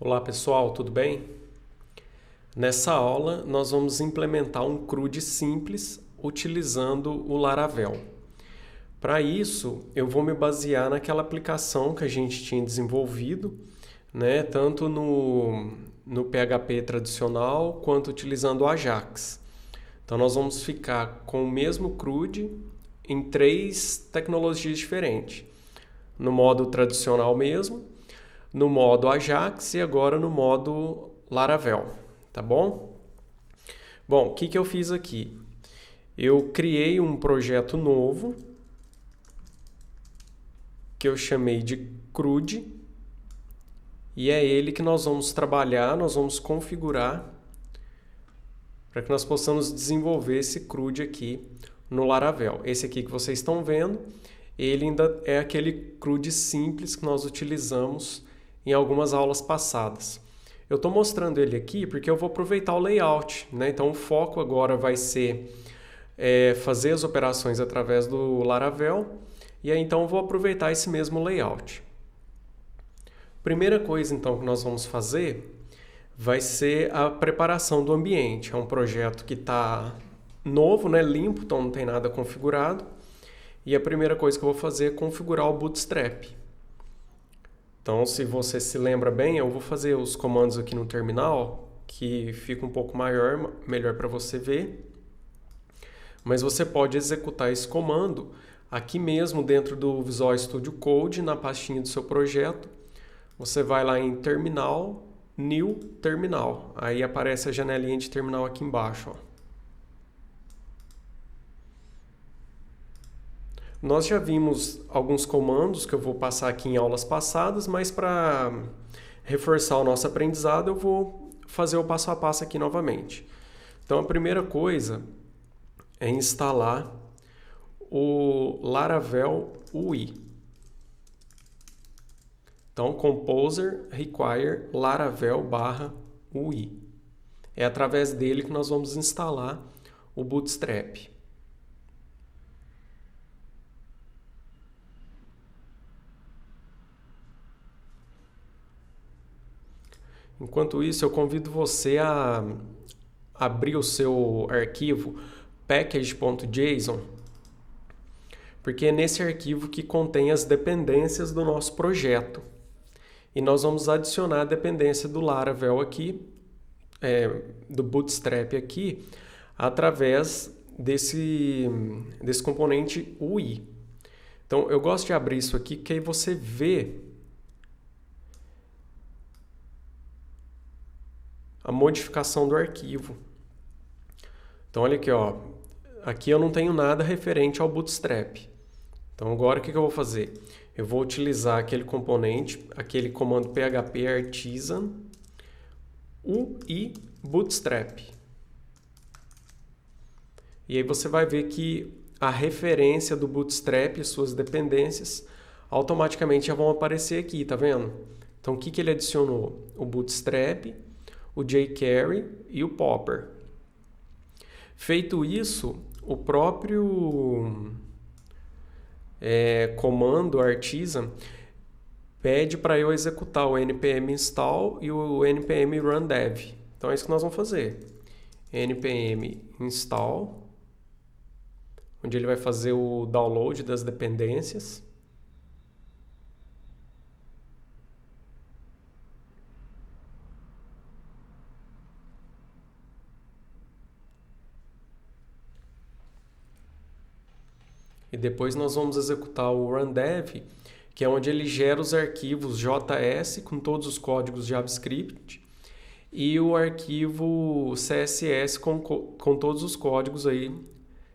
Olá pessoal, tudo bem? Nessa aula nós vamos implementar um CRUD simples utilizando o Laravel. Para isso eu vou me basear naquela aplicação que a gente tinha desenvolvido, tanto no PHP tradicional quanto utilizando o Ajax. Então nós vamos ficar com o mesmo CRUD em 3 tecnologias diferentes. No modo tradicional mesmo, no modo Ajax e agora no modo Laravel, tá bom? Bom, o que eu fiz aqui? Eu criei um projeto novo que eu chamei de CRUD e é ele que nós vamos trabalhar, nós vamos configurar para que nós possamos desenvolver esse CRUD aqui no Laravel. Esse aqui que vocês estão vendo, ele ainda é aquele CRUD simples que nós utilizamos em algumas aulas passadas. Eu estou mostrando ele aqui porque eu vou aproveitar o layout, Então o foco agora vai ser fazer as operações através do Laravel e aí então eu vou aproveitar esse mesmo layout. Primeira coisa então que nós vamos fazer vai ser a preparação do ambiente. É um projeto que está novo, limpo, então não tem nada configurado. E a primeira coisa que eu vou fazer é configurar o Bootstrap. Então, se você se lembra bem, eu vou fazer os comandos aqui no terminal, que fica um pouco melhor para você ver. Mas você pode executar esse comando aqui mesmo dentro do Visual Studio Code, na pastinha do seu projeto. Você vai lá em Terminal, New Terminal. Aí aparece a janelinha de terminal aqui embaixo. Nós já vimos alguns comandos que eu vou passar aqui em aulas passadas, mas para reforçar o nosso aprendizado eu vou fazer o passo a passo aqui novamente. Então a primeira coisa é instalar o Laravel UI. Então Composer require Laravel /UI. É através dele que nós vamos instalar o Bootstrap. Enquanto isso, eu convido você a abrir o seu arquivo package.json, porque é nesse arquivo que contém as dependências do nosso projeto. E nós vamos adicionar a dependência do Laravel aqui, do Bootstrap aqui, através desse componente UI. Então, eu gosto de abrir isso aqui, que aí você vê a modificação do arquivo. Então olha aqui, aqui eu não tenho nada referente ao Bootstrap. Então agora o que eu vou fazer? Eu vou utilizar aquele componente, aquele comando php artisan UI Bootstrap. E aí você vai ver que a referência do Bootstrap e suas dependências automaticamente já vão aparecer aqui, tá vendo? Então o que ele adicionou? O Bootstrap, o jQuery e o Popper. Feito isso, o próprio comando artisan pede para eu executar o npm install e o npm run dev. Então é isso que nós vamos fazer. npm install, onde ele vai fazer o download das dependências. E depois nós vamos executar o rundev, que é onde ele gera os arquivos JS com todos os códigos JavaScript e o arquivo CSS com todos os códigos aí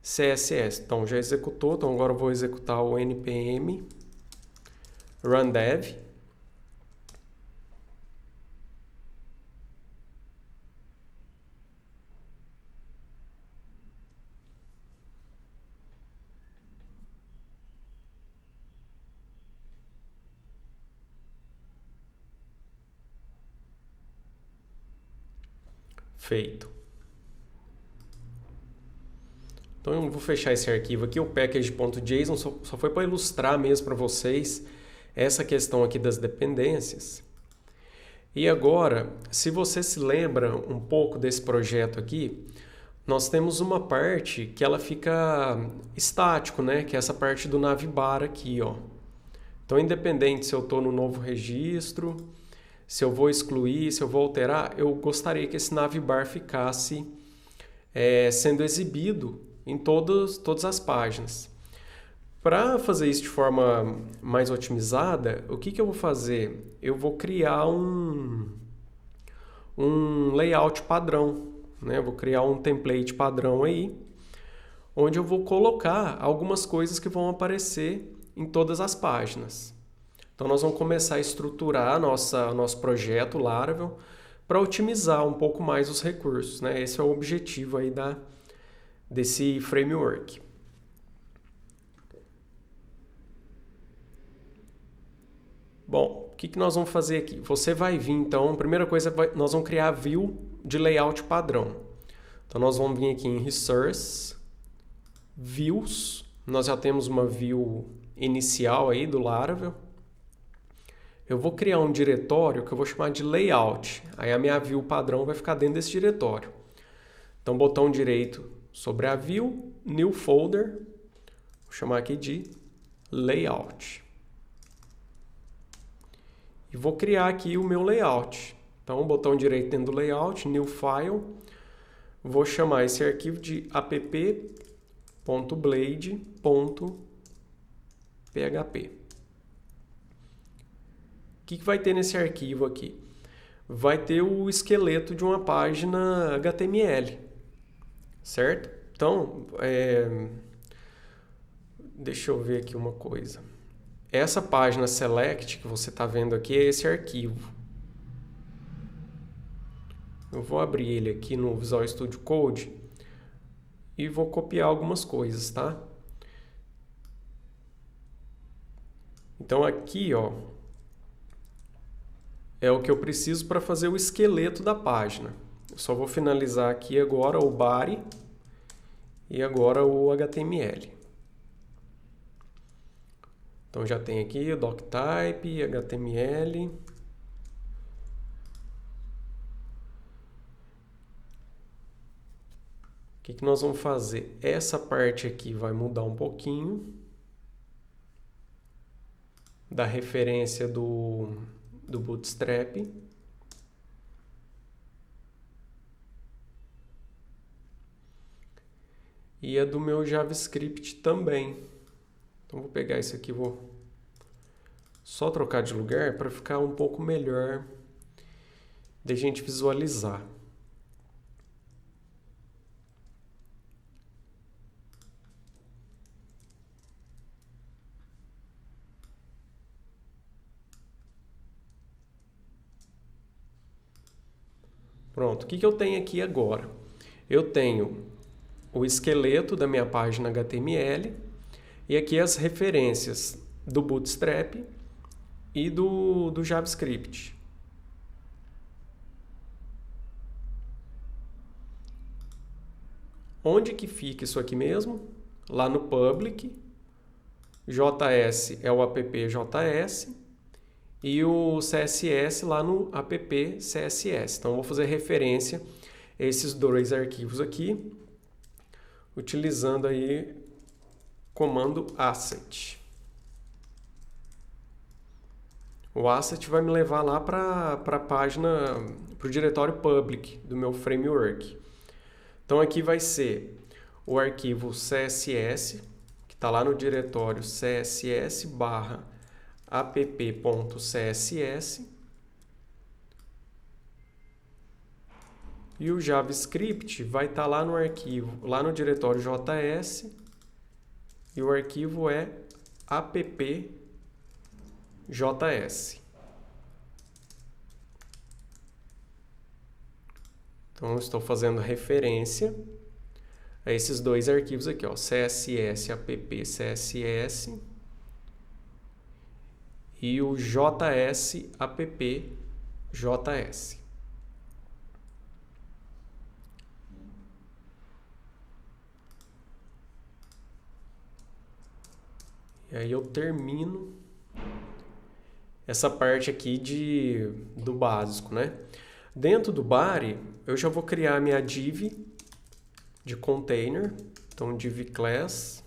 CSS. Então já executou, então agora eu vou executar o npm rundev. Feito. Então eu vou fechar esse arquivo aqui, o package.json, só foi para ilustrar mesmo para vocês essa questão aqui das dependências. E agora, se você se lembra um pouco desse projeto aqui, nós temos uma parte que ela fica estático, né? Que é essa parte do navbar aqui, ó. Então, independente se eu estou no novo registro, se eu vou excluir, se eu vou alterar, eu gostaria que esse navbar ficasse sendo exibido em todas as páginas. Para fazer isso de forma mais otimizada, o que eu vou fazer? Eu vou criar um layout padrão, né? Eu vou criar um template padrão aí, onde eu vou colocar algumas coisas que vão aparecer em todas as páginas. Então, nós vamos começar a estruturar nosso projeto Laravel para otimizar um pouco mais os recursos, né? Esse é o objetivo aí desse framework. Bom, o que nós vamos fazer aqui? Você vai vir, então, a primeira coisa, nós vamos criar a view de layout padrão. Então, nós vamos vir aqui em Resource, Views. Nós já temos uma view inicial aí do Laravel. Eu vou criar um diretório que eu vou chamar de Layout. Aí a minha view padrão vai ficar dentro desse diretório. Então, botão direito sobre a view, New Folder. Vou chamar aqui de Layout. E vou criar aqui o meu layout. Então, botão direito dentro do layout, New File. Vou chamar esse arquivo de app.blade.php. O que vai ter nesse arquivo aqui? Vai ter o esqueleto de uma página HTML, certo? Então, deixa eu ver aqui uma coisa. Essa página select que você está vendo aqui é esse arquivo. Eu vou abrir ele aqui no Visual Studio Code e vou copiar algumas coisas, tá? Então aqui, ó, é o que eu preciso para fazer o esqueleto da página. Eu só vou finalizar aqui agora o body e agora o HTML. Então já tem aqui o doctype, HTML. O que nós vamos fazer? Essa parte aqui vai mudar um pouquinho da referência do Bootstrap. E a do meu JavaScript também. Então vou pegar isso aqui e vou só trocar de lugar para ficar um pouco melhor de a gente visualizar. Pronto, o que eu tenho aqui agora? Eu tenho o esqueleto da minha página HTML e aqui as referências do Bootstrap e do JavaScript. Onde que fica isso aqui mesmo? Lá no public. JS é o app.js e o CSS lá no app.css. Então, eu vou fazer referência a esses dois arquivos aqui, utilizando aí comando asset. O asset vai me levar lá para a página, para o diretório public do meu framework. Então aqui vai ser o arquivo CSS, que está lá no diretório css/app.css. E o JavaScript vai estar lá no arquivo, lá no diretório JS, e o arquivo é app.js. Então, eu estou fazendo referência a esses dois arquivos aqui, ó, CSS app.css e o JS app.js. E aí eu termino essa parte aqui do básico, né? Dentro do body, eu já vou criar minha div de container. Então, div class.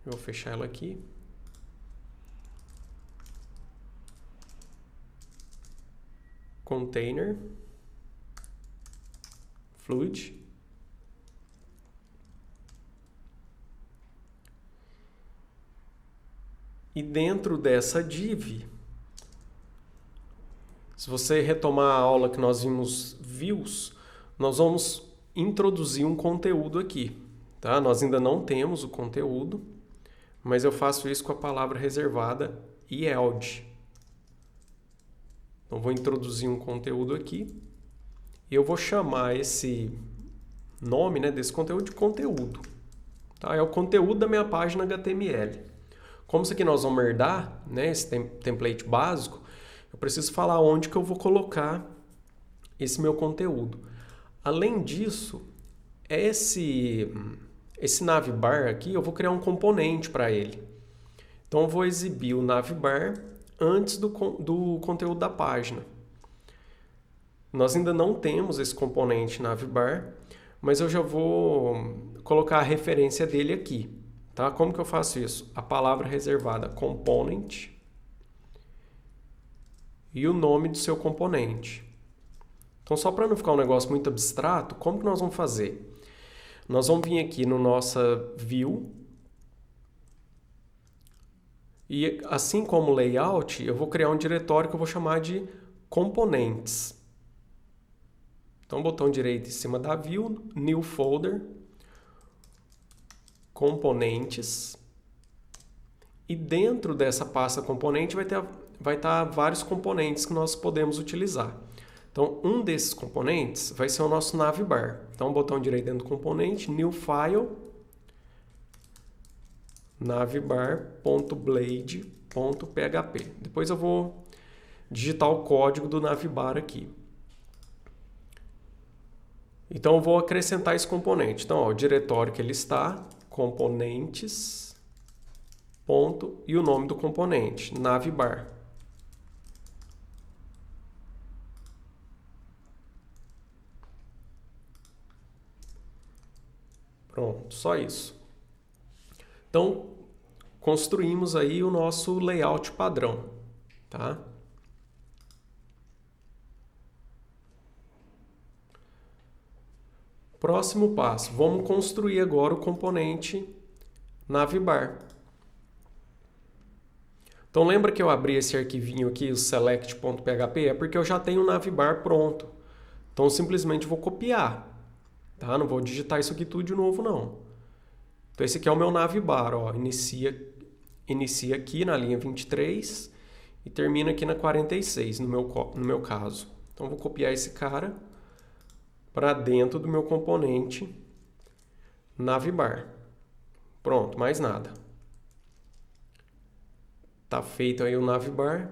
Eu vou fechar ela aqui. Container. Fluid. E dentro dessa div, se você retomar a aula que nós vimos views, nós vamos introduzir um conteúdo aqui, tá? Nós ainda não temos o conteúdo, mas eu faço isso com a palavra reservada yield. Então, vou introduzir um conteúdo aqui e eu vou chamar esse nome, né, desse conteúdo de conteúdo. Tá? É o conteúdo da minha página HTML. Como isso aqui nós vamos herdar, né, esse template básico, eu preciso falar onde que eu vou colocar esse meu conteúdo. Além disso, esse navbar aqui, eu vou criar um componente para ele. Então, eu vou exibir o navbar antes do conteúdo da página. Nós ainda não temos esse componente navbar, mas eu já vou colocar a referência dele aqui. Tá? Como que eu faço isso? A palavra reservada component e o nome do seu componente. Então, só para não ficar um negócio muito abstrato, como que nós vamos fazer? Nós vamos vir aqui no nossa view e, assim como layout, eu vou criar um diretório que eu vou chamar de componentes. Então, botão direito em cima da view, new folder, componentes, e dentro dessa pasta componente vai estar vários componentes que nós podemos utilizar. Então, um desses componentes vai ser o nosso navbar. Então, botão direito dentro do componente, new file, navbar.blade.php. Depois eu vou digitar o código do navbar aqui. Então, eu vou acrescentar esse componente. Então, ó, o diretório que ele está, componentes, ponto, e o nome do componente, navbar. Pronto, só isso. Então, construímos aí o nosso layout padrão, tá? Próximo passo, vamos construir agora o componente navbar. Então, lembra que eu abri esse arquivinho aqui, o select.php? É porque eu já tenho o navbar pronto. Então, simplesmente vou copiar. Tá? Não vou digitar isso aqui tudo de novo, não. Então, esse aqui é o meu navbar. Ó. Inicia aqui na linha 23 e termina aqui na 46, no meu caso. Então, vou copiar esse cara para dentro do meu componente navbar. Pronto, mais nada. Tá feito aí o navbar.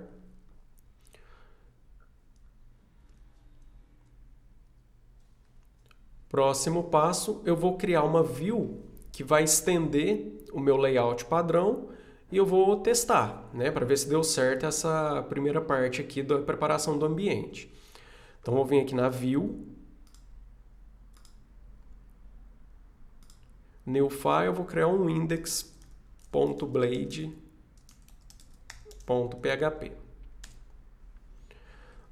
Próximo passo, eu vou criar uma view que vai estender o meu layout padrão e eu vou testar, né, para ver se deu certo essa primeira parte aqui da preparação do ambiente. Então, vou vir aqui na view, new file, vou criar um index.blade.php.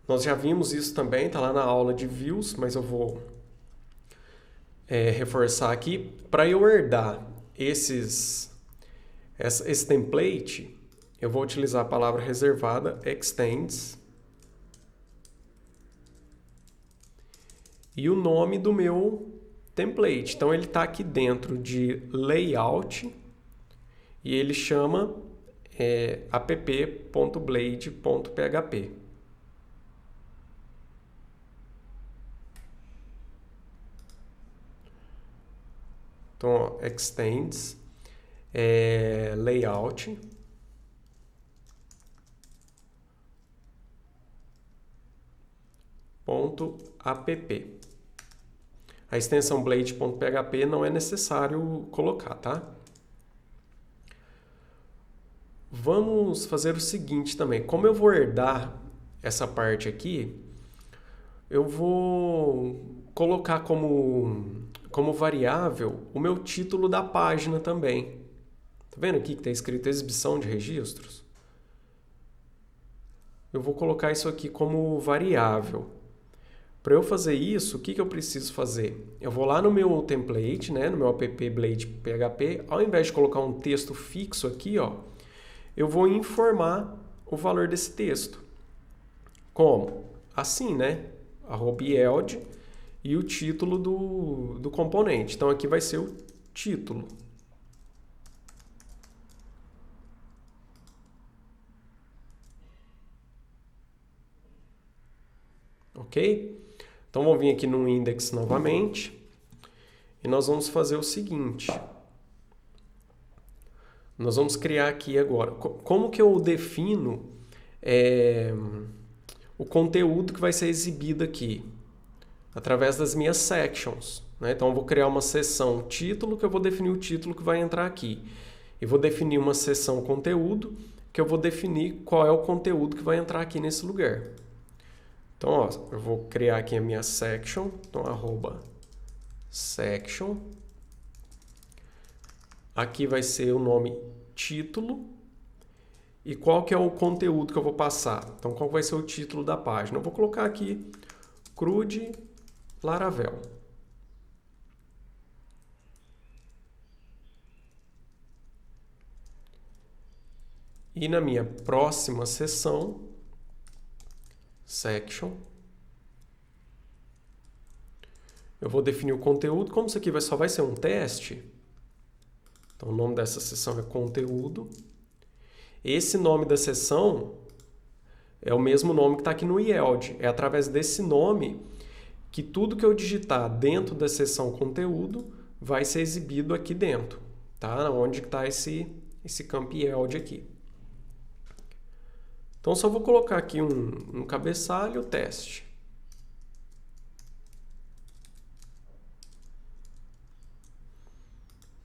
Nós já vimos isso também, está lá na aula de views, mas eu vou reforçar aqui. Para eu herdar esse template, eu vou utilizar a palavra reservada extends e o nome do meu template. Então, ele está aqui dentro de layout e ele chama app.blade.php. Então, ó, extends layout .app. A extensão blade.php não é necessário colocar, tá? vamos fazer o seguinte também. Como eu vou herdar essa parte aqui, eu vou colocar como variável o meu título da página também. Tá vendo aqui que está escrito exibição de registros? Eu vou colocar isso aqui como variável. Para eu fazer isso, o que eu preciso fazer? Eu vou lá no meu template, né, no meu app Blade PHP, ao invés de colocar um texto fixo aqui, ó, eu vou informar o valor desse texto. Como? Assim, né? @yield e o título do componente. Então aqui vai ser o título. Ok? Então vamos vir aqui no index novamente e nós vamos fazer o seguinte. Nós vamos criar aqui agora. Como que eu defino o conteúdo que vai ser exibido aqui? Através das minhas sections. Né? Então eu vou criar uma seção título, que eu vou definir o título que vai entrar aqui. E vou definir uma seção conteúdo, que eu vou definir qual é o conteúdo que vai entrar aqui nesse lugar. Então, ó, eu vou criar aqui a minha section, então @section. Aqui vai ser o nome título. E qual que é o conteúdo que eu vou passar? Então, qual vai ser o título da página? Eu vou colocar aqui CRUD Laravel. E na minha próxima seção, section, eu vou definir o conteúdo. Como isso aqui só vai ser um teste, então o nome dessa seção é conteúdo. Esse nome da seção é o mesmo nome que está aqui no yield. É através desse nome que tudo que eu digitar dentro da seção conteúdo vai ser exibido aqui dentro, tá? Onde está esse campo yield aqui. Então, só vou colocar aqui um cabeçalho, teste.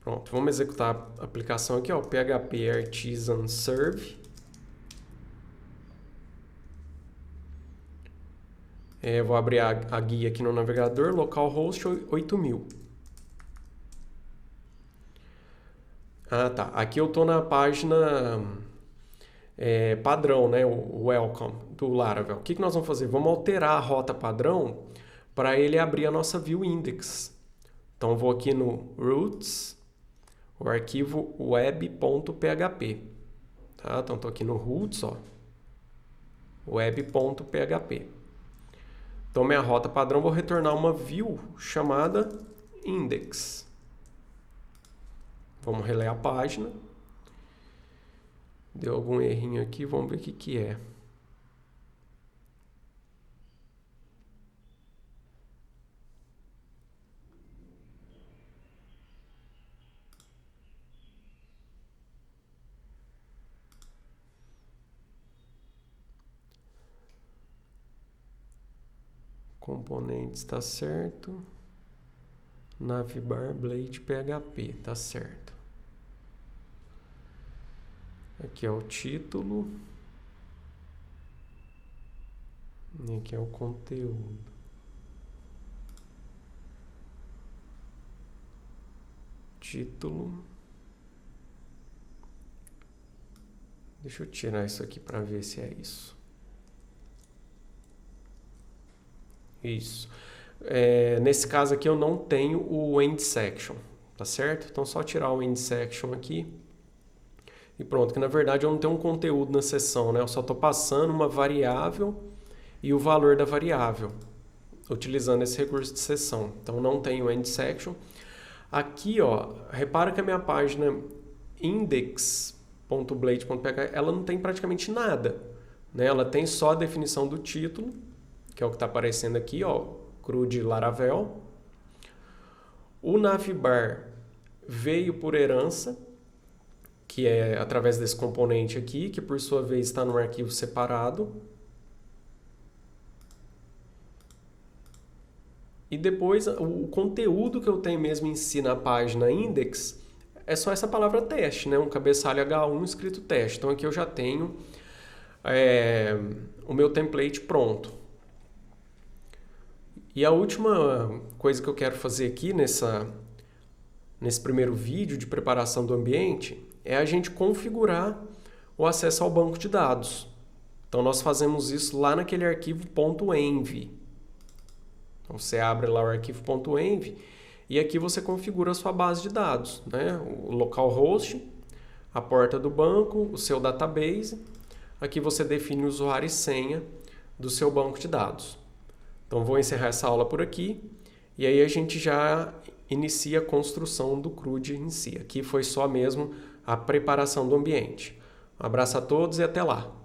Pronto, vamos executar a aplicação aqui, ó, PHP Artisan Serve. Eu vou abrir a guia aqui no navegador, localhost 8000. Ah, tá. Aqui eu estou na página padrão, né? O welcome do Laravel. O que nós vamos fazer? Vamos alterar a rota padrão para ele abrir a nossa view index. Então eu vou aqui no roots, o arquivo web.php. Tá? Então estou aqui no roots, ó, web.php. Então minha rota padrão vou retornar uma view chamada index. Vamos reler a página. Deu algum errinho aqui, vamos ver o que é. Componentes está certo. Navbar Blade PHP está certo. Aqui é o título. E aqui é o conteúdo. Título. Deixa eu tirar isso aqui para ver se é isso. Isso. Nesse caso aqui eu não tenho o end section, tá certo? Então só tirar o end section aqui. E pronto, que na verdade eu não tenho um conteúdo na seção, né? Eu só estou passando uma variável e o valor da variável, utilizando esse recurso de seção. Então não tenho end section. Aqui, ó, repara que a minha página index.blade.php, ela não tem praticamente nada, né? Ela tem só a definição do título, que é o que está aparecendo aqui, ó, CRUD Laravel. O navbar veio por herança, que é através desse componente aqui, que por sua vez está num arquivo separado. E depois o conteúdo que eu tenho mesmo em si na página index é só essa palavra teste, né? Um cabeçalho H1 escrito teste. Então aqui eu já tenho o meu template pronto. E a última coisa que eu quero fazer aqui nesse primeiro vídeo de preparação do ambiente é a gente configurar o acesso ao banco de dados. Então nós fazemos isso lá naquele arquivo .env. Então você abre lá o arquivo .env e aqui você configura a sua base de dados, né? O localhost, a porta do banco, o seu database. Aqui você define o usuário e senha do seu banco de dados. Então vou encerrar essa aula por aqui e aí a gente já inicia a construção do CRUD em si. Aqui foi só mesmo a preparação do ambiente. Um abraço a todos e até lá!